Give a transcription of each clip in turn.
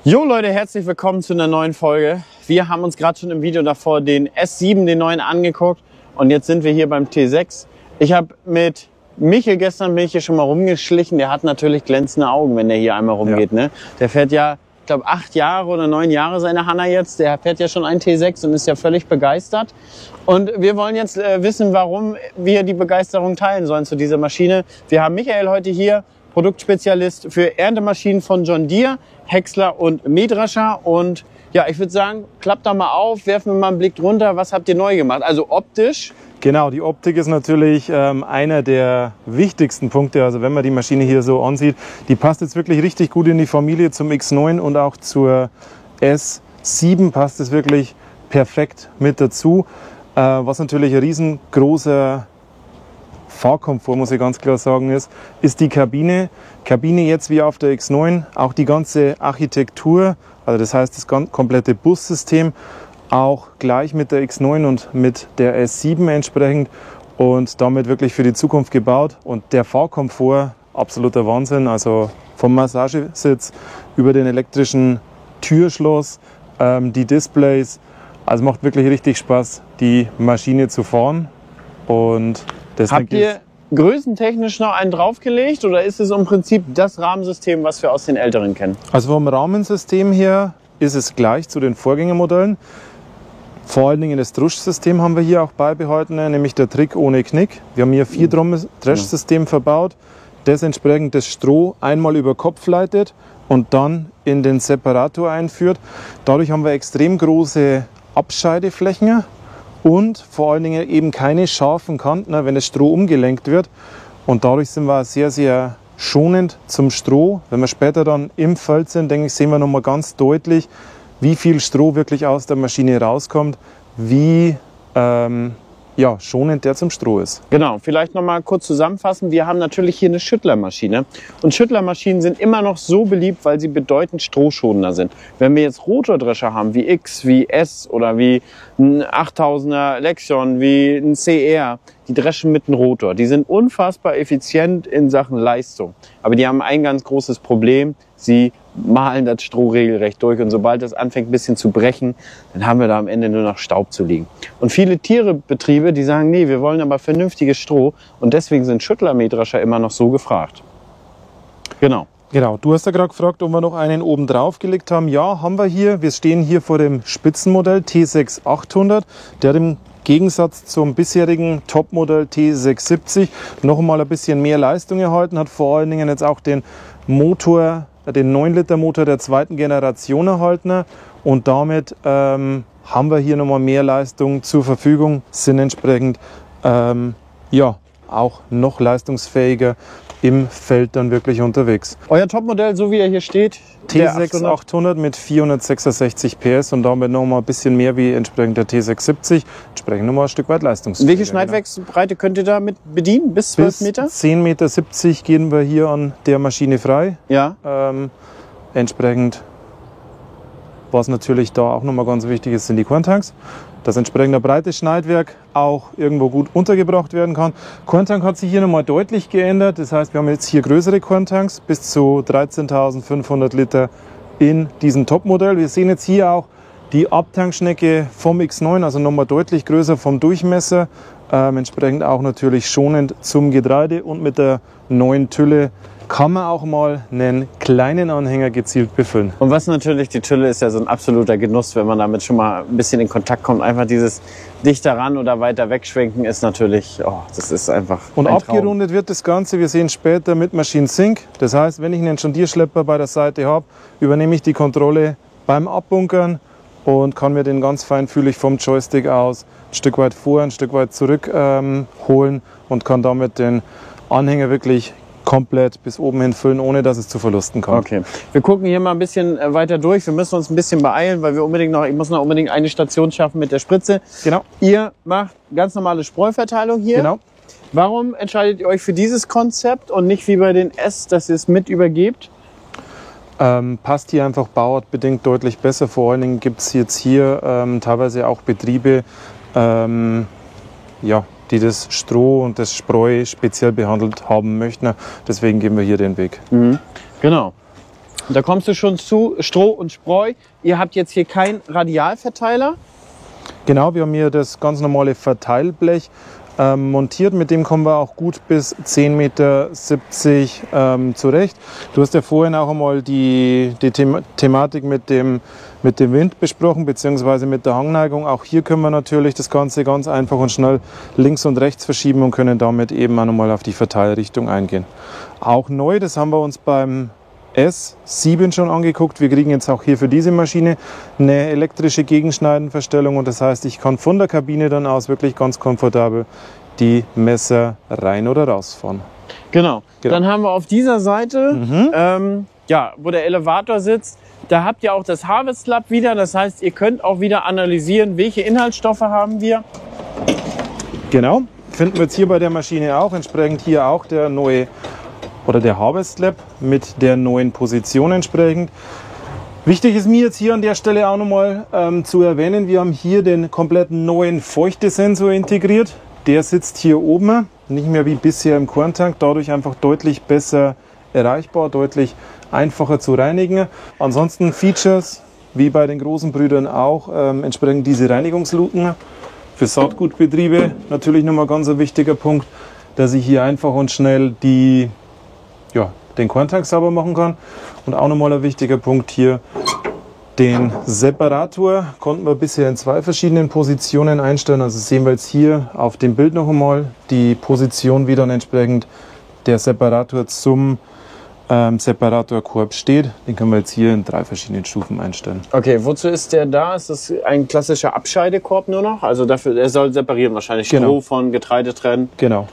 Jo Leute, herzlich willkommen zu einer neuen Folge. Wir haben uns gerade schon im Video davor den S7, den neuen, angeguckt und jetzt sind wir hier beim T6. Ich habe mit Michel gestern bin ich hier schon mal rumgeschlichen. Der hat natürlich glänzende Augen, wenn der hier einmal rumgeht. Ne? Der fährt ja, ich glaube 8 Jahre oder 9 Jahre seine Hanna jetzt. Der fährt ja schon einen T6 und ist ja völlig begeistert. Und wir wollen jetzt wissen, warum wir die Begeisterung teilen sollen zu dieser Maschine. Wir haben Michael heute hier, Produktspezialist für Erntemaschinen von John Deere, Häcksler und Mähdrescher. Und ja, ich würde sagen, klappt da mal auf, werfen wir mal einen Blick drunter. Was habt ihr neu gemacht? Also optisch. Genau, die Optik ist natürlich einer der wichtigsten Punkte. Also wenn man die Maschine hier so ansieht, die passt jetzt wirklich richtig gut in die Familie zum X9 und auch zur S7 passt es wirklich perfekt mit dazu. Was natürlich ein riesengroßer Fahrkomfort, muss ich ganz klar sagen, ist die Kabine. Kabine jetzt wie auf der X9, auch die ganze Architektur, also das heißt das komplette Bussystem, auch gleich mit der X9 und mit der S7 entsprechend und damit wirklich für die Zukunft gebaut. Und der Fahrkomfort, absoluter Wahnsinn, also vom Massagesitz über den elektrischen Türschloss, die Displays, also macht wirklich richtig Spaß, die Maschine zu fahren. Und habt ihr größentechnisch noch einen draufgelegt oder ist es im Prinzip das Rahmensystem, was wir aus den älteren kennen? Also vom Rahmensystem her ist es gleich zu den Vorgängermodellen. Vor allen Dingen das Druschsystem haben wir hier auch beibehalten, nämlich der Trick ohne Knick. Wir haben hier 4-Dreschsystem verbaut, das entsprechend das Stroh einmal über Kopf leitet und dann in den Separator einführt. Dadurch haben wir extrem große Abscheideflächen. Und vor allen Dingen eben keine scharfen Kanten, wenn das Stroh umgelenkt wird. Und dadurch sind wir sehr, sehr schonend zum Stroh. Wenn wir später dann im Feld sind, denke ich, sehen wir nochmal ganz deutlich, wie viel Stroh wirklich aus der Maschine rauskommt, wie schonend der zum Stroh ist. Genau, vielleicht nochmal kurz zusammenfassen. Wir haben natürlich hier eine Schüttlermaschine. Und Schüttlermaschinen sind immer noch so beliebt, weil sie bedeutend strohschonender sind. Wenn wir jetzt Rotordrescher haben, wie X, wie S oder wie ein 8000er Lexion, wie ein CR, die dreschen mit einem Rotor. Die sind unfassbar effizient in Sachen Leistung. Aber die haben ein ganz großes Problem. Sie mahlen das Stroh regelrecht durch und sobald das anfängt ein bisschen zu brechen, dann haben wir da am Ende nur noch Staub zu liegen. Und viele Tierebetriebe, die sagen, nee, wir wollen aber vernünftiges Stroh und deswegen sind Schüttler-Mähdrescher immer noch so gefragt. Genau. Genau, du hast ja gerade gefragt, ob wir noch einen oben drauf gelegt haben. Ja, haben wir hier. Wir stehen hier vor dem Spitzenmodell T6 800. Der hat im Gegensatz zum bisherigen Topmodell T670 noch einmal ein bisschen mehr Leistung erhalten, hat vor allen Dingen jetzt auch den Motor, den 9-Liter-Motor der zweiten Generation erhalten und damit haben wir hier nochmal mehr Leistung zur Verfügung, sind entsprechend auch noch leistungsfähiger im Feld dann wirklich unterwegs. Euer Topmodell, so wie er hier steht, T6 800 mit 466 PS und damit nochmal ein bisschen mehr wie entsprechend der T670, entsprechend nochmal ein Stück weit leistungsfähiger. Welche Schneidwerksbreite könnt ihr damit bedienen? Bis 12 Meter? Bis 10,70 Meter gehen wir hier an der Maschine frei. Ja. Entsprechend, was natürlich da auch nochmal ganz wichtig ist, sind die Korntanks. Dass entsprechend ein breites Schneidwerk auch irgendwo gut untergebracht werden kann. Korntank hat sich hier nochmal deutlich geändert. Das heißt, wir haben jetzt hier größere Korntanks bis zu 13.500 Liter in diesem Topmodell. Wir sehen jetzt hier auch die Abtankschnecke vom X9, also nochmal deutlich größer vom Durchmesser. Entsprechend auch natürlich schonend zum Getreide und mit der neuen Tülle kann man auch mal einen kleinen Anhänger gezielt befüllen. Und was natürlich, die Tülle ist ja so ein absoluter Genuss, wenn man damit schon mal ein bisschen in Kontakt kommt. Einfach dieses dichter ran oder weiter wegschwenken ist natürlich, das ist einfach und ein abgerundet Traum. Wird das Ganze, wir sehen später mit Machine Sync. Das heißt, wenn ich einen John Deere Schlepper bei der Seite habe, übernehme ich die Kontrolle beim Abbunkern und kann mir den ganz feinfühlig vom Joystick aus ein Stück weit vor, ein Stück weit zurück holen und kann damit den Anhänger wirklich komplett bis oben hin füllen, ohne dass es zu Verlusten kommt. Okay. Wir gucken hier mal ein bisschen weiter durch. Wir müssen uns ein bisschen beeilen, weil ich muss noch unbedingt eine Station schaffen mit der Spritze. Genau. Ihr macht ganz normale Spreuverteilung hier. Genau. Warum entscheidet ihr euch für dieses Konzept und nicht wie bei den S, dass ihr es mit übergebt? Passt hier einfach bauartbedingt deutlich besser. Vor allen Dingen gibt es jetzt hier teilweise auch Betriebe, die das Stroh und das Spreu speziell behandelt haben möchten. Deswegen gehen wir hier den Weg. Mhm. Genau. Da kommst du schon zu Stroh und Spreu. Ihr habt jetzt hier keinen Radialverteiler. Genau, wir haben hier das ganz normale Verteilblech montiert. Mit dem kommen wir auch gut bis 10,70 Meter zurecht. Du hast ja vorhin auch einmal die Thematik mit dem Wind besprochen, beziehungsweise mit der Hangneigung. Auch hier können wir natürlich das Ganze ganz einfach und schnell links und rechts verschieben und können damit eben auch nochmal auf die Verteilrichtung eingehen. Auch neu, das haben wir uns beim S7 schon angeguckt. Wir kriegen jetzt auch hier für diese Maschine eine elektrische Gegenschneidenverstellung und das heißt, ich kann von der Kabine dann aus wirklich ganz komfortabel die Messer rein oder rausfahren. Genau. Dann haben wir auf dieser Seite, ja, wo der Elevator sitzt, da habt ihr auch das Harvest Lab wieder. Das heißt, ihr könnt auch wieder analysieren, welche Inhaltsstoffe haben wir. Genau, finden wir jetzt hier bei der Maschine auch. Entsprechend hier auch der neue oder der Harvest Lab mit der neuen Position entsprechend. Wichtig ist mir jetzt hier an der Stelle auch nochmal zu erwähnen, wir haben hier den kompletten neuen Feuchtesensor integriert. Der sitzt hier oben, nicht mehr wie bisher im Korntank, dadurch einfach deutlich besser erreichbar, deutlich einfacher zu reinigen. Ansonsten Features, wie bei den großen Brüdern auch, entsprechend diese Reinigungsluken. Für Saatgutbetriebe natürlich nochmal ganz ein wichtiger Punkt, dass ich hier einfach und schnell den Korntank sauber machen kann. Und auch nochmal ein wichtiger Punkt hier, den Separator konnten wir bisher in 2 verschiedenen Positionen einstellen. Also sehen wir jetzt hier auf dem Bild noch einmal die Position, wie dann entsprechend der Separator zum Separatorkorb steht. Den können wir jetzt hier in 3 verschiedenen Stufen einstellen. Okay, wozu ist der da? Ist das ein klassischer Abscheidekorb nur noch? Also dafür, er soll separieren wahrscheinlich, Stroh von Getreide trennen. Genau.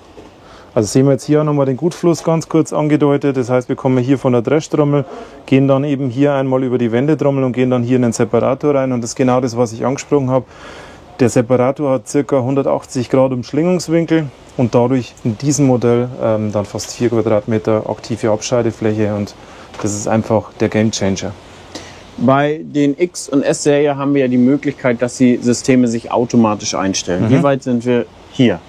Also sehen wir jetzt hier auch nochmal den Gutfluss ganz kurz angedeutet. Das heißt, wir kommen hier von der Dreschtrommel, gehen dann eben hier einmal über die Wendetrommel und gehen dann hier in den Separator rein. Und das ist genau das, was ich angesprochen habe. Der Separator hat ca. 180 Grad Umschlingungswinkel und dadurch in diesem Modell dann fast 4 Quadratmeter aktive Abscheidefläche. Und das ist einfach der Gamechanger. Bei den X- und S-Serie haben wir ja die Möglichkeit, dass die Systeme sich automatisch einstellen. Wie weit sind wir hier?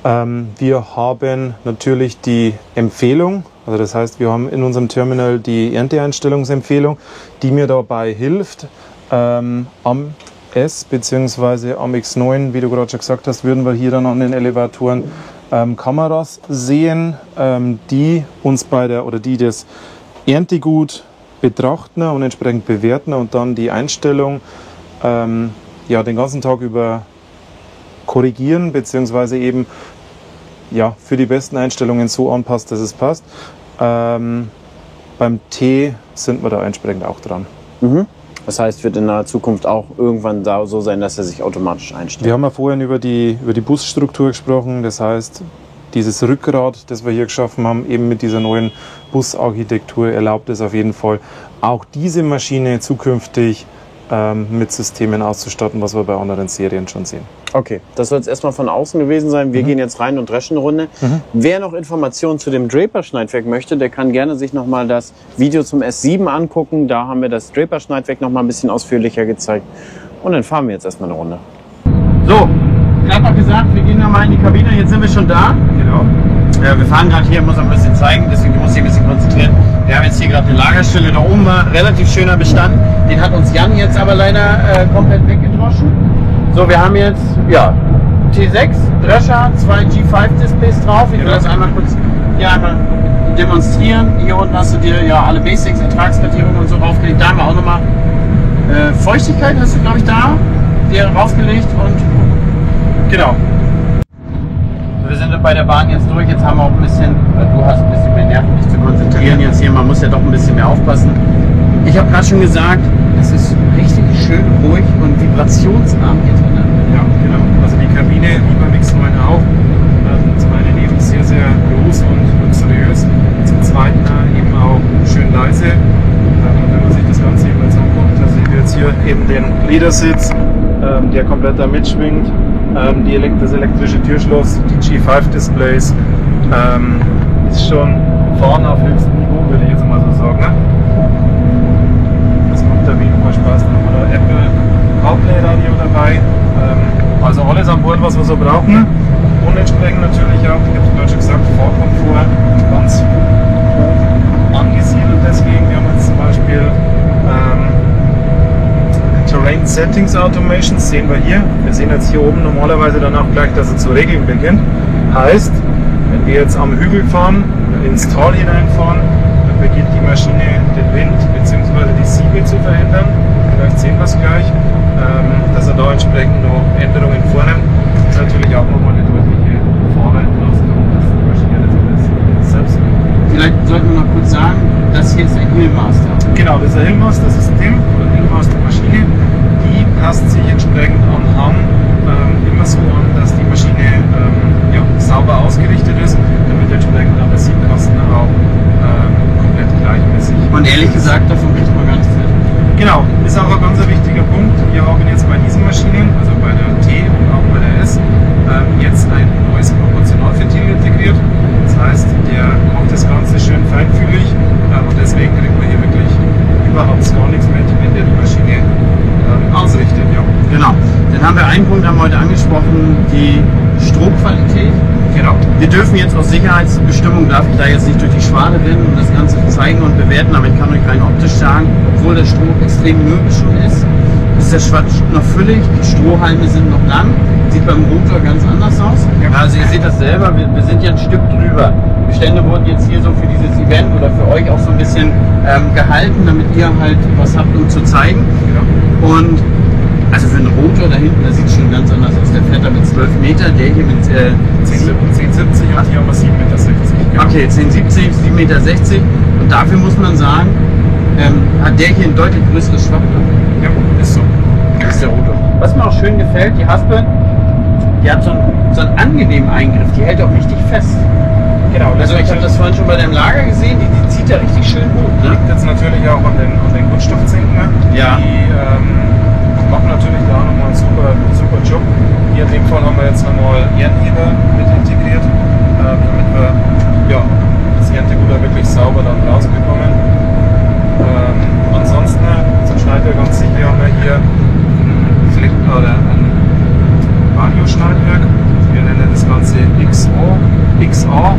Wir haben natürlich die Empfehlung, also das heißt, wir haben in unserem Terminal die Ernteeinstellungsempfehlung, die mir dabei hilft. Am S bzw. am X9, wie du gerade schon gesagt hast, würden wir hier dann an den Elevatoren Kameras sehen, die uns die das Erntegut betrachten und entsprechend bewerten und dann die Einstellung den ganzen Tag über korrigieren, beziehungsweise eben für die besten Einstellungen so anpasst, dass es passt. Beim T sind wir da entsprechend auch dran. Das heißt, wird in naher Zukunft auch irgendwann so sein, dass er sich automatisch einstellt. Wir haben ja vorhin über die Busstruktur gesprochen. Das heißt, dieses Rückgrat, das wir hier geschaffen haben, eben mit dieser neuen Busarchitektur, erlaubt es auf jeden Fall, auch diese Maschine zukünftig mit Systemen auszustatten, was wir bei anderen Serien schon sehen. Okay, das soll jetzt erstmal von außen gewesen sein. Wir gehen jetzt rein und dreschen eine Runde. Wer noch Informationen zu dem Draper-Schneidwerk möchte, der kann gerne sich nochmal das Video zum S7 angucken. Da haben wir das Draper-Schneidwerk nochmal ein bisschen ausführlicher gezeigt. Und dann fahren wir jetzt erstmal eine Runde. So, gerade noch gesagt, wir gehen nochmal in die Kabine. Jetzt sind wir schon da. Genau. Wir fahren gerade hier, muss ein bisschen zeigen, deswegen muss ich ein bisschen konzentrieren. Wir haben jetzt hier gerade eine Lagerstelle, da oben war relativ schöner Bestand. Den hat uns Jan jetzt aber leider komplett weggedroschen. So, wir haben jetzt T6, Drescher, 2 G5-Displays drauf. Ich will das einmal kurz hier einmal demonstrieren. Hier unten hast du dir alle Basics, Ertragskartierung und so raufgelegt. Da haben wir auch nochmal Feuchtigkeit, hast du glaube ich da dir raufgelegt und genau. Wir sind bei der Bahn jetzt durch, jetzt haben wir auch ein bisschen, du hast ein bisschen mehr Nerven, dich zu konzentrieren jetzt hier, man muss ja doch ein bisschen mehr aufpassen. Ich habe gerade schon gesagt, es ist richtig schön ruhig und vibrationsarm hier drin. Ja, genau. Also die Kabine, wie beim X9 auch, zum einen eben sehr, sehr groß und luxuriös, zum zweiten eben auch schön leise. Wenn man sich das Ganze eben jetzt anguckt, also ich habe jetzt hier eben den Ledersitz, der komplett da mitschwingt. Das elektrische Türschloss, die G5-Displays, ist schon fahren auf höchstem Niveau, würde ich jetzt mal so sagen. Ne? Das macht auf jeden Fall Spaß. Dann haben wir da Apple CarPlay Radio dabei, also alles an Bord, was wir so brauchen. Und entsprechend natürlich auch, ich habe es gerade schon gesagt, Fahrkomfort ganz hoch angesiedelt. deswegen. Wir haben jetzt zum Beispiel Terrain Settings Automations, sehen wir hier. Wir sehen jetzt hier oben normalerweise dann auch gleich, dass er zu regeln beginnt. Heißt, wenn wir jetzt am Hügel fahren, ins Tal hineinfahren, dann beginnt die Maschine den Wind bzw. die Siebe zu verändern. Vielleicht sehen wir es gleich, dass er da entsprechend noch Änderungen vornimmt. Das ist natürlich auch nochmal eine deutliche Fahrerentlastung, dass die Maschine das alles selbst macht. Vielleicht sollten wir noch kurz sagen, das hier ist ein Hillmaster. Genau, das ist ein Hillmaster-System oder Hillmaster-Maschine. Die passt sich entsprechend am Hang immer so an, dass die Maschine sauber ausgerichtet ist, damit entsprechend dann der Siebkasten auch komplett gleichmäßig. Und ehrlich gesagt, davon kriegt man gar nichts mit. Genau, ist auch ein ganz wichtiger Punkt. Wir haben jetzt bei diesen Maschinen, also bei der T und auch bei der S, jetzt ein neues Proportionalventil integriert. Das heißt, der macht das Ganze schön feinfühlig und deswegen kriegt man hier wirklich überhaupt gar nichts mit, wenn der die Maschine ausrichtet. Ja. Genau. Dann haben wir einen Punkt haben wir heute angesprochen, die Strohqualität. Genau. Wir dürfen jetzt aus Sicherheitsbestimmung, darf ich da jetzt nicht durch die Schwade rennen und das Ganze zeigen und bewerten, aber ich kann euch rein optisch sagen, obwohl der Stroh extrem mürbe schon ist der Schwanz noch füllig, die Strohhalme sind noch lang, sieht beim Rotor ganz anders aus. Ja. Also ihr seht das selber, wir sind ja ein Stück drüber. Die Stände wurden jetzt hier so für dieses Event oder für euch auch so ein bisschen gehalten, damit ihr halt was habt, um zu zeigen. Ja. Und also für einen Rotor da hinten, da sieht es schon ganz anders aus. Der fährt da mit 12 Meter, der hier mit 10,70 und hier haben wir 7,60 Meter. Genau. Okay, 10,70, 7,60 Meter. Und dafür muss man sagen, hat der hier ein deutlich größeres Schwachblatt. Ja, ist so. Das ist der Rotor. Was mir auch schön gefällt, die Haspe, die hat so einen angenehmen Eingriff, die hält auch richtig fest. Genau. Also ich habe das vorhin schon bei deinem Lager gesehen, die zieht da richtig schön gut. Ne? Liegt jetzt natürlich auch an den Kunststoffzinken. Ja. Die machen natürlich da nochmal einen super Job. Hier in dem Fall haben wir jetzt nochmal Ernheber mit integriert, damit wir das Erntegut wirklich sauber dann rausbekommen. Ansonsten zum Schneidwerk an sich, wir haben ja hier ein Vario-Schneidwerk. Wir nennen das Ganze XA.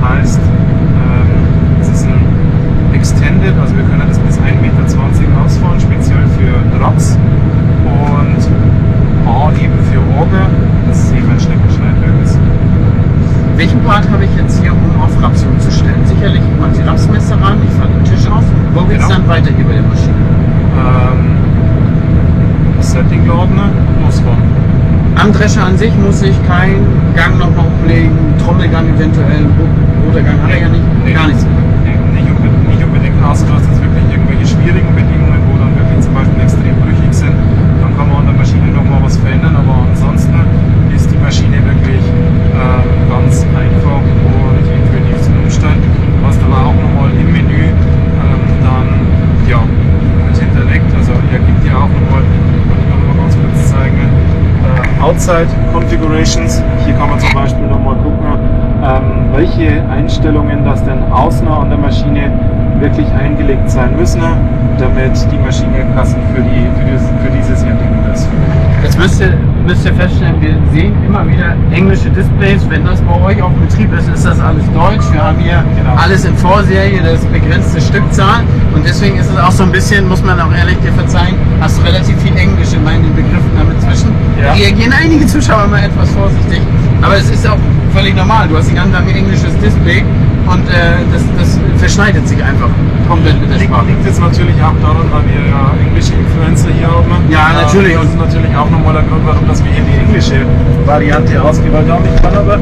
Heißt, es ist ein Extended, also wir können das bis 1,20 Meter ausfahren, speziell für Raps. Und A eben für Auger, dass es eben ein Schneckenschneidwerk ist. Welchen Part habe ich jetzt hier, um auf Raps umzustellen? Sicherlich, ich mache die Rapsmesser ran, ich fahre den Tisch auf. Wo geht es dann weiter hier bei der Maschine? Setting-Laden, losfahren. Am Drescher an sich muss ich keinen Gang nochmal umlegen, Trommelgang eventuell, Rotorgang hat er ja nicht, gar nichts. Nicht unbedingt, außer du hast jetzt wirklich irgendwelche schwierigen Bedingungen, wo dann wirklich zum Beispiel extrem brüchig sind, dann kann man an der Maschine nochmal was verändern, aber ansonsten ist die Maschine wirklich ganz einfach und intuitiv zum Umstellen. Du hast aber auch nochmal im Menü dann mit hinterlegt, also er gibt dir auch nochmal, kann ich noch mal ganz kurz zeigen, Outside Configurations. Hier kann man zum Beispiel nochmal gucken, welche Einstellungen das denn außen an der Maschine wirklich eingelegt sein müssen, damit die Maschine passend für dieses Erntegut ist. Jetzt müsst ihr feststellen, wir sehen immer wieder englische Displays. Wenn das bei euch auf dem Betrieb ist, ist das alles deutsch. Wir haben hier alles in Vorserie, das ist begrenzte Stückzahl. Und deswegen ist es auch so ein bisschen, muss man auch ehrlich dir verzeihen, hast du relativ viel Englisch in meinen Begriffen damit zwischen. Ja. Reagieren einige Zuschauer mal etwas vorsichtig. Aber es ist auch völlig normal. Du hast ein ganz lange englisches Display und das verschneidet sich einfach komplett mit der Sprache. Liegt jetzt natürlich auch daran, weil wir ja englische Influencer hier haben. Ja, natürlich. Und das ist natürlich auch nochmal der Grund, warum dass wir hier die englische Variante ausgewählt haben. Ich kann aber,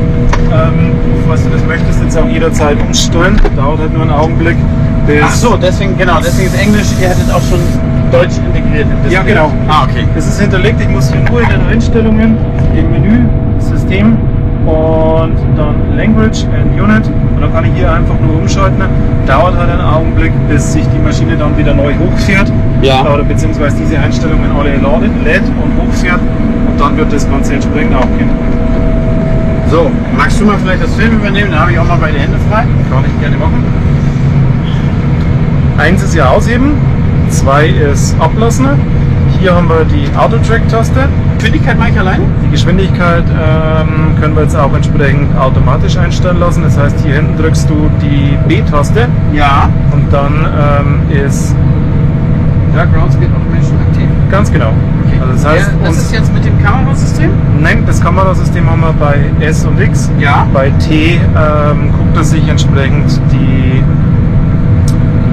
falls du das möchtest, jetzt auch jederzeit umstellen. Dauert halt nur einen Augenblick. Ach so, deswegen ist Englisch, ihr hättet auch schon Deutsch integriert im Display. Ja, genau. Ah, okay. Das ist hinterlegt. Ich muss hier nur in den Einstellungen, im Menü, System und dann Language and Unit und dann kann ich hier einfach nur umschalten. Dauert halt einen Augenblick, bis sich die Maschine dann wieder neu hochfährt. Ja. Oder beziehungsweise diese Einstellungen alle lädt und hochfährt und dann wird das Ganze entsprechend aufgehen. So, magst du mal vielleicht das Film übernehmen? Da habe ich auch mal beide Hände frei. Kann ich gerne machen. 1 ist ja ausheben, 2 ist ablassen. Hier haben wir die Auto-Track-Taste. Geschwindigkeit mache ich alleine? Die Geschwindigkeit können wir jetzt auch entsprechend automatisch einstellen lassen. Das heißt, hier hinten drückst du die B-Taste. Ja. Und dann ist... Ja, Groundspeed Automation aktiv. Ganz genau. Okay. Also das heißt, das ist jetzt mit dem Kamerasystem? Nein, das Kamerasystem haben wir bei S und X. Ja. Bei T guckt er sich entsprechend die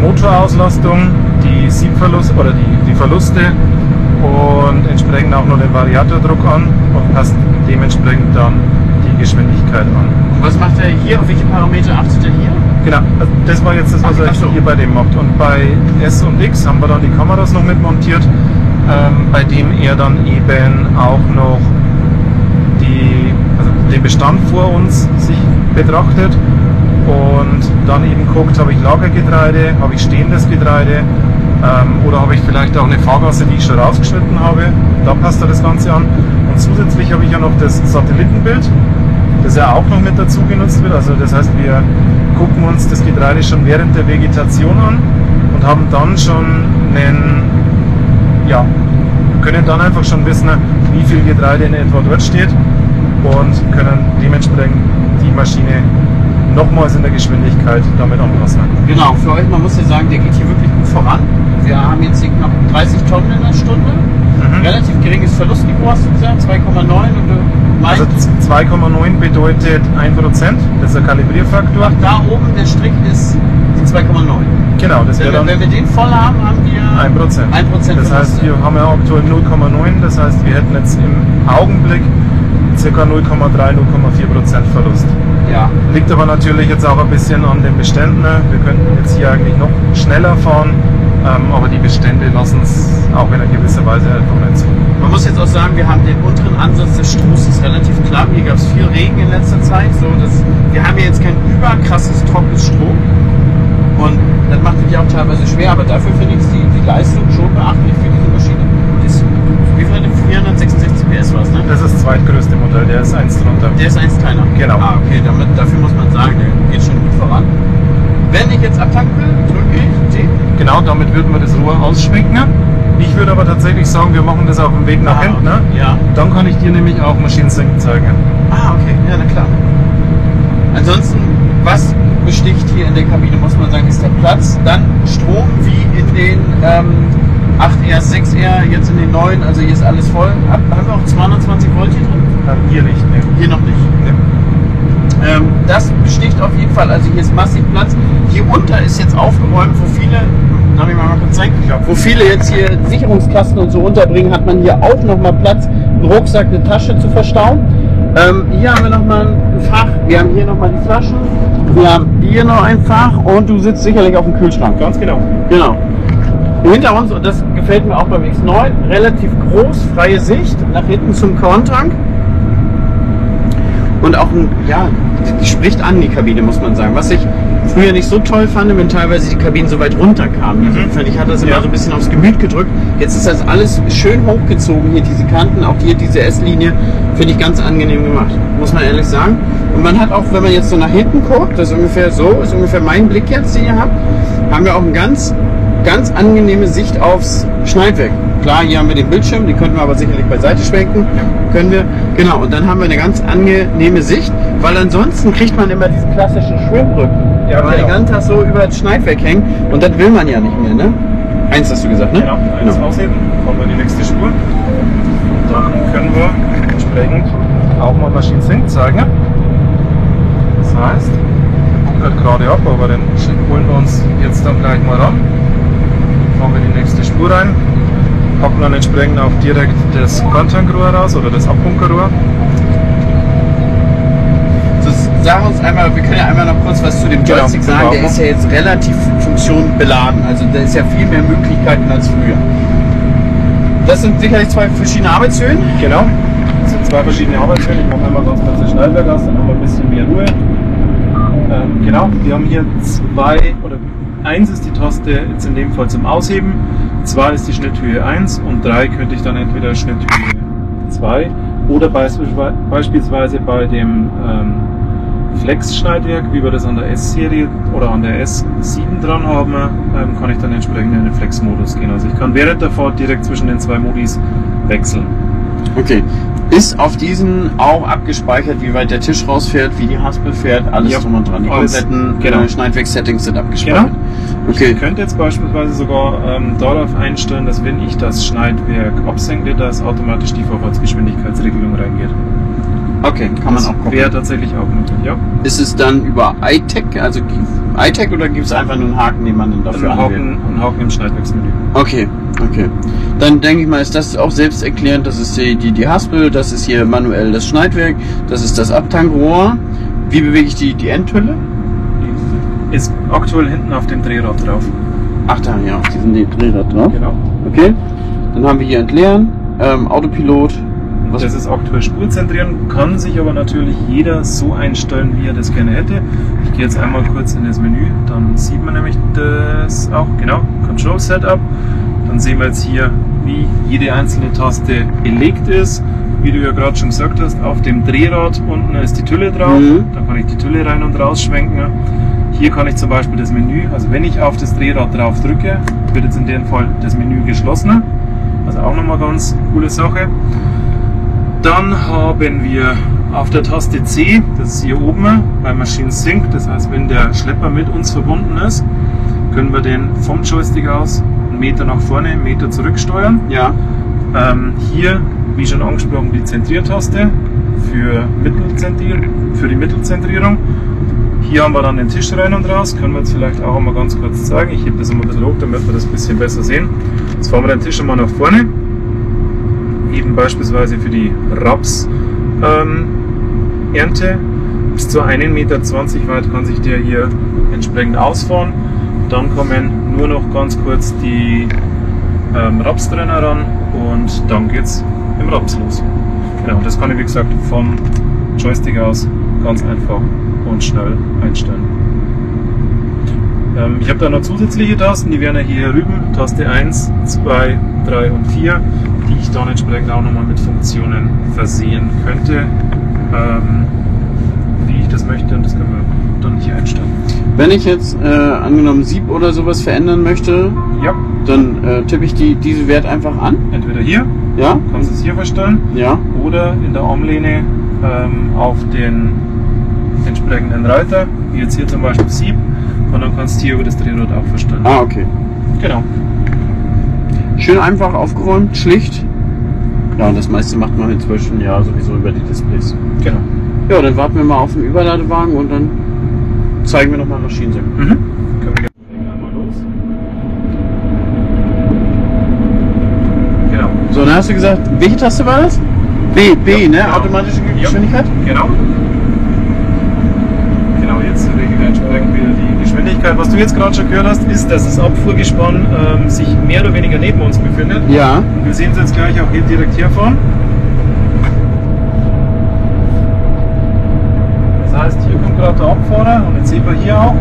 Motorauslastung, die Siebverlust oder die Verluste und entsprechend auch noch den Variatordruck an und passt dementsprechend dann die Geschwindigkeit an. Und was macht er hier? Auf welche Parameter achtet er hier? Genau, also das war jetzt das, was er hier bei dem macht. Und bei S und X haben wir dann die Kameras noch mit montiert, bei dem er dann eben auch noch den Bestand vor uns sich betrachtet und dann eben guckt, habe ich Lagergetreide, habe ich stehendes Getreide oder habe ich vielleicht auch eine Fahrgasse, die ich schon rausgeschnitten habe. Da passt er das Ganze an. Und zusätzlich habe ich ja noch das Satellitenbild, das ja auch noch mit dazu genutzt wird. Also das heißt, wir gucken uns das Getreide schon während der Vegetation an und haben dann schon können dann einfach schon wissen, wie viel Getreide in etwa dort steht und können dementsprechend die Maschine nochmals in der Geschwindigkeit damit anpassen. Genau, für euch, man muss ja sagen, der geht hier wirklich gut voran. Wir haben jetzt hier knapp 30 Tonnen in der Stunde. Relativ geringes Verlustniveau, hast du gesagt, 2,9 und also 2,9 bedeutet 1%, das ist der Kalibrierfaktor. Ach, da oben der Strich ist die 2,9. Genau, das wäre dann... Wenn wir den voll haben, haben wir 1%. 1%. Das heißt, wir haben ja aktuell 0,9, das heißt, wir hätten jetzt im Augenblick ca. 0,3-0,4% Verlust. Ja. Liegt aber natürlich jetzt auch ein bisschen an den Beständen. Wir könnten jetzt hier eigentlich noch schneller fahren, aber die Bestände lassen es auch in einer gewisser Weise einfach nicht zu. Man muss jetzt auch sagen, wir haben den unteren Ansatz des Strohs, ist relativ klamm. Hier gab es viel Regen in letzter Zeit. Wir haben hier jetzt kein überkrasses trockenes Stroh. Und das macht es ja auch teilweise schwer, aber dafür finde ich die Leistung schon beachtlich für diese Maschine. Wie viel? 466 PS war es, ne? Das ist das zweitgrößte Modell, der ist eins drunter. Der ist eins kleiner? Genau. Ah, okay, dafür muss man sagen, der geht schon gut voran. Wenn ich jetzt abtanken will, drücke ich T. Genau, damit würden wir das Rohr ausschwenken. Ich würde aber tatsächlich sagen, wir machen das auf dem Weg nach hinten. Ne? Ja. Dann kann ich dir nämlich auch Maschinensync zeigen. Ah, okay, ja, na klar. Ansonsten, was besticht hier in der Kabine, muss man sagen, ist der Platz. Dann Strom wie in den 8R, 6R, jetzt in den neuen, also hier ist alles voll. Haben wir auch 220 Volt hier drin? Hier nicht, ne? Hier noch nicht. Ne. Das besticht auf jeden Fall, also hier ist massiv Platz. Hier unter ist jetzt aufgeräumt, wo viele, darf ich mal kurz zeigen, wo viele jetzt hier Sicherungskasten und so unterbringen, hat man hier auch nochmal Platz, einen Rucksack, eine Tasche zu verstauen. Hier haben wir nochmal ein Fach, wir haben hier nochmal die Flaschen, wir haben hier noch ein Fach und du sitzt sicherlich auf dem Kühlschrank. Ganz genau. Genau. Hinter uns, und das gefällt mir auch beim X9, relativ groß, freie Sicht nach hinten zum Korntank. Und auch, die spricht an, die Kabine, muss man sagen. Was ich früher nicht so toll fand, wenn teilweise die Kabinen so weit runterkamen. Also, ich hatte das immer so ein bisschen aufs Gemüt gedrückt. Jetzt ist das alles schön hochgezogen, hier diese Kanten, auch hier diese S-Linie, finde ich ganz angenehm gemacht, muss man ehrlich sagen. Und man hat auch, wenn man jetzt so nach hinten guckt, das ist ungefähr mein Blick jetzt, den ihr habt, haben wir auch eine ganz angenehme Sicht aufs Schneidwerk. Klar, hier haben wir den Bildschirm, den könnten wir aber sicherlich beiseite schwenken. Können wir. Genau, und dann haben wir eine ganz angenehme Sicht, weil ansonsten kriegt man immer diesen klassischen Schwimmrücken. Ja, weil den ganzen Tag so über das Schneidwerk hängt und das will man ja nicht mehr, ne? Eins hast du gesagt, ne? Genau, eins ausheben, kommen wir in die nächste Spur. Dann können wir entsprechend auch mal Maschinen-Sync zeigen. Das heißt, guckt gerade ab, aber den holen wir uns jetzt dann gleich mal ran. Fahren wir in die nächste Spur rein. Packen dann entsprechend auch direkt das Korntankrohr raus oder das Abbunkerrohr. Sag uns einmal, wir können ja einmal noch kurz was zu dem Joystick sagen. Der ist ja jetzt relativ funktionbeladen, also da ist ja viel mehr Möglichkeiten als früher. Das sind sicherlich zwei verschiedene Arbeitshöhen. Genau, das sind zwei verschiedene Arbeitshöhen. Ich mache einmal ganz kurz das Schneidwerk aus, dann haben wir ein bisschen mehr Ruhe. Genau, wir haben hier eins ist die Taste jetzt in dem Fall zum Ausheben, 2 ist die Schnitthöhe 1 und 3 könnte ich dann entweder Schnitthöhe 2 oder beispielsweise bei dem Flex-Schneidwerk, wie wir das an der S-Serie oder an der S7 dran haben, kann ich dann entsprechend in den Flex-Modus gehen. Also ich kann während der Fahrt direkt zwischen den zwei Modis wechseln. Okay. Ist auf diesen auch abgespeichert, wie weit der Tisch rausfährt, wie die Haspel fährt, alles drum und dran. Die kompletten Schneidwerk-Settings sind abgespeichert. Genau. Okay. Ich könnte jetzt beispielsweise sogar darauf einstellen, dass wenn ich das Schneidwerk absenke, dass automatisch die Vorfahrtsgeschwindigkeitsregelung reingeht. Okay, kann man auch gucken. Wäre tatsächlich auch möglich, ja. Ist es dann über iTech, also iTech, oder gibt es einfach nur einen Haken, den man dann dafür anwählt? Ein Haken im Schneidwerksmenü. Okay. Dann denke ich mal, ist das auch selbsterklärend. Das ist die Haspel, das ist hier manuell das Schneidwerk, das ist das Abtankrohr. Wie bewege ich die Endhülle? Ist aktuell hinten auf dem Drehrad drauf. Ach da, ja, auf diesem Drehrad drauf. Genau. Okay. Dann haben wir hier Entleeren, Autopilot. Das ist aktuell Spurzentrieren, kann sich aber natürlich jeder so einstellen, wie er das gerne hätte. Ich gehe jetzt einmal kurz in das Menü, dann sieht man nämlich das auch, genau, Control Setup. Dann sehen wir jetzt hier, wie jede einzelne Taste belegt ist. Wie du ja gerade schon gesagt hast, auf dem Drehrad unten ist die Tülle drauf. Da kann ich die Tülle rein und raus schwenken. Hier kann ich zum Beispiel das Menü, also wenn ich auf das Drehrad drauf drücke, wird jetzt in dem Fall das Menü geschlossen. Also auch nochmal ganz coole Sache. Dann haben wir auf der Taste C, das ist hier oben bei Machine Sync, das heißt, wenn der Schlepper mit uns verbunden ist, können wir den vom Joystick aus einen Meter nach vorne, einen Meter zurücksteuern. Ja. Hier, wie schon angesprochen, die Zentriertaste für die Mittelzentrierung. Hier haben wir dann den Tisch rein und raus, können wir jetzt vielleicht auch mal ganz kurz zeigen. Ich hebe das immer ein bisschen hoch, damit wir das ein bisschen besser sehen. Jetzt fahren wir den Tisch einmal nach vorne. Eben beispielsweise für die Raps Ernte. Bis zu 1,20 Meter weit kann sich der hier entsprechend ausfahren. Dann kommen nur noch ganz kurz die Rapstrenner ran und dann geht es im Raps los. Genau, das kann ich wie gesagt vom Joystick aus ganz einfach und schnell einstellen. Ich habe da noch zusätzliche Tasten, die wären ja hier rüben, Taste 1, 2, 3 und 4, die ich dann entsprechend auch nochmal mit Funktionen versehen könnte, wie ich das möchte, und das können wir dann hier einstellen. Wenn ich jetzt angenommen Sieb oder sowas verändern möchte, ja, dann tippe ich diesen Wert einfach an? Entweder hier, ja, kannst du es hier verstellen, ja, oder in der Armlehne auf den entsprechenden Reiter, wie jetzt hier zum Beispiel Sieb, und dann kannst du hier über das Drehrad auch verstellen. Ah, okay. Genau. Schön einfach aufgeräumt, schlicht. Ja, und das meiste macht man inzwischen ja sowieso über die Displays. Genau. Ja, dann warten wir mal auf den Überladewagen und dann zeigen wir nochmal Maschinensync. Können wir einmal los. Genau. So, dann hast du gesagt, welche Taste war das? B, ja, ne? Genau. Automatische Geschwindigkeit? Genau. Genau, jetzt regeln wir entsprechend wieder die Geschwindigkeit. Was du jetzt gerade schon gehört hast, ist, dass das Abfuhrgespann sich mehr oder weniger neben uns befindet. Ja. Und wir sehen es jetzt gleich auch hier direkt herfahren. Das heißt, hier kommt gerade der Abfahrer und jetzt sehen wir hier auch.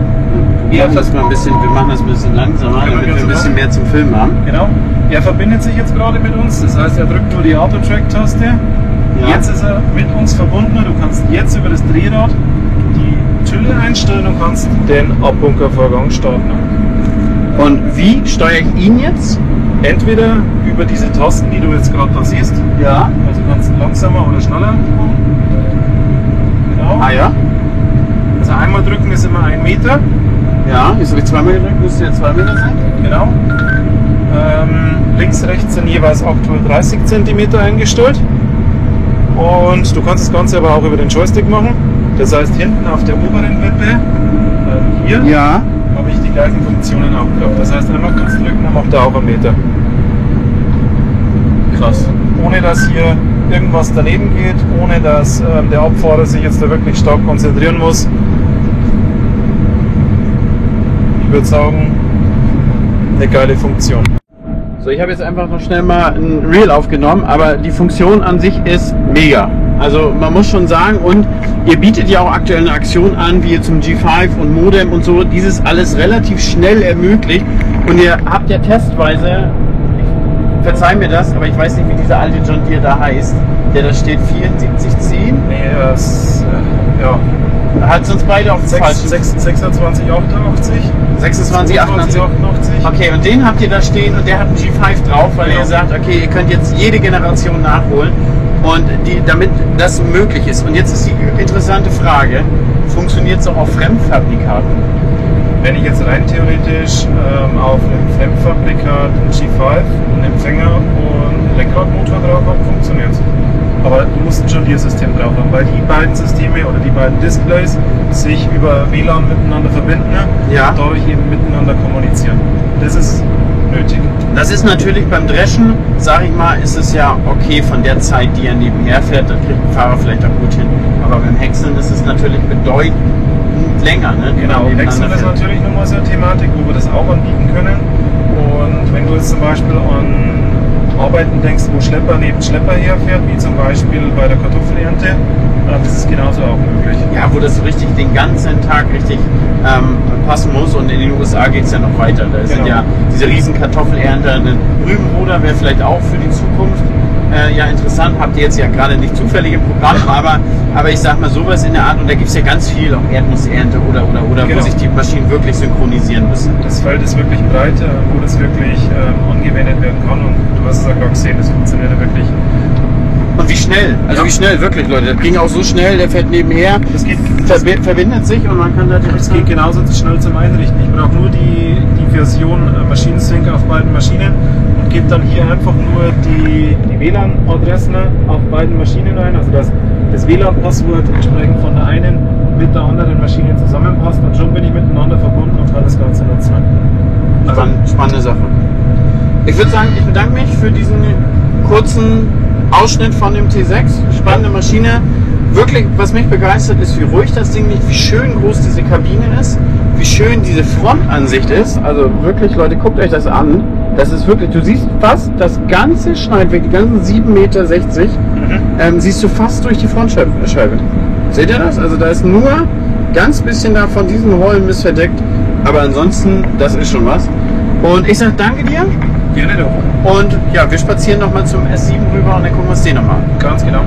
Wir machen das ein bisschen langsamer, damit wir ein bisschen mehr zum Filmen haben. Genau. Er verbindet sich jetzt gerade mit uns, das heißt, er drückt nur die Auto-Track-Taste. Ja. Jetzt ist er mit uns verbunden. Du kannst jetzt über das Drehrad die Tülle einstellen und kannst den Abbunkervorgang starten. Und wie steuere ich ihn jetzt? Entweder über diese Tasten, die du jetzt gerade da siehst. Ja. Also kannst du langsamer oder schneller. Genau. Ah ja. Also einmal drücken ist immer 1 Meter. Ja, jetzt habe ich zweimal gedrückt, müsste jetzt 2 Meter sein. Genau. Links, rechts sind jeweils aktuell 30 cm eingestellt. Und du kannst das Ganze aber auch über den Joystick machen. Das heißt, hinten auf der oberen Wippe, hier, ja, habe ich die gleichen Funktionen auch gehabt. Das heißt, einmal kurz drücken, dann macht er auch 1 Meter. Krass. Ohne dass hier irgendwas daneben geht, ohne dass der Abfahrer sich jetzt da wirklich stark konzentrieren muss. Ich würde sagen, eine geile Funktion. So, ich habe jetzt einfach noch schnell mal ein Reel aufgenommen, aber die Funktion an sich ist mega. Also man muss schon sagen, und ihr bietet ja auch aktuell eine Aktion an, wie zum G5 und Modem und so, dieses alles relativ schnell ermöglicht. Und ihr habt ja testweise, verzeih mir das, aber ich weiß nicht, wie dieser alte John Deere da heißt, der da steht 7410. Nee, ja, Hat es uns beide auf den falschen. 2688. 26, 88. Okay, und den habt ihr da stehen und der hat einen G5 drauf, weil ihr sagt, okay, ihr könnt jetzt jede Generation nachholen und damit das möglich ist. Und jetzt ist die interessante Frage, funktioniert es auch auf Fremdfabrikaten? Wenn ich jetzt rein theoretisch auf einem Fremdfabrikat einen G5, einen Empfänger und einen Lenkradmotor drauf habe, funktioniert es. Aber du musst ein John-Deere-System drauf haben, weil die beiden Systeme oder die beiden Displays sich über WLAN miteinander verbinden und dadurch eben miteinander kommunizieren. Das ist nötig. Das ist natürlich beim Dreschen, sage ich mal, ist es ja okay von der Zeit, die er nebenher fährt, da kriegt ein Fahrer vielleicht auch gut hin. Aber beim Häckseln ist es natürlich bedeutend länger. Ne? Genau, Häckseln ist natürlich nochmal so eine Thematik, wo wir das auch anbieten können. Und wenn du jetzt zum Beispiel an Arbeiten denkst, wo Schlepper neben Schlepper herfährt, wie zum Beispiel bei der Kartoffelernte, das ist genauso auch möglich. Ja, wo das so richtig den ganzen Tag richtig passen muss, und in den USA geht es ja noch weiter. Da sind ja diese riesen Kartoffelernte, ein Rübenroder wäre vielleicht auch für die Zukunft ja interessant, habt ihr jetzt ja gerade nicht zufällig im Programm, aber ich sag mal sowas in der Art, und da gibt es ja ganz viel, auch Erdnussernte oder wo sich die Maschinen wirklich synchronisieren müssen. Das Feld ist wirklich breit, wo das wirklich angewendet werden kann, und du hast es ja gerade gesehen, das funktioniert ja wirklich. Und wie schnell, also wie schnell, wirklich Leute, das ging auch so schnell, der fährt nebenher, das geht, verbindet sich und man kann da direkt... Es geht genauso schnell zum Einrichten. Ich brauche nur die Version Maschinensync auf beiden Maschinen und gebe dann hier einfach nur die WLAN-Adressen auf beiden Maschinen ein, also dass das WLAN-Passwort entsprechend von der einen mit der anderen Maschine zusammenpasst, und schon bin ich miteinander verbunden und kann das Ganze nutzen. Also, spannende Sache. Ich würde sagen, ich bedanke mich für diesen kurzen Ausschnitt von dem T6. Spannende Maschine. Wirklich, was mich begeistert, ist, wie ruhig das Ding liegt, wie schön groß diese Kabine ist, wie schön diese Frontansicht ist. Also wirklich, Leute, guckt euch das an. Das ist wirklich, du siehst fast das ganze Schneidwerk, die ganzen 7,60 Meter, siehst du fast durch die Frontscheibe. Seht ihr das? Also da ist nur ganz bisschen da von diesem Holm ist verdeckt. Aber ansonsten, das ist schon was. Und ich sage danke dir. Gerne doch. Und ja, wir spazieren nochmal zum S7 rüber und dann gucken wir uns den nochmal an. Ganz genau.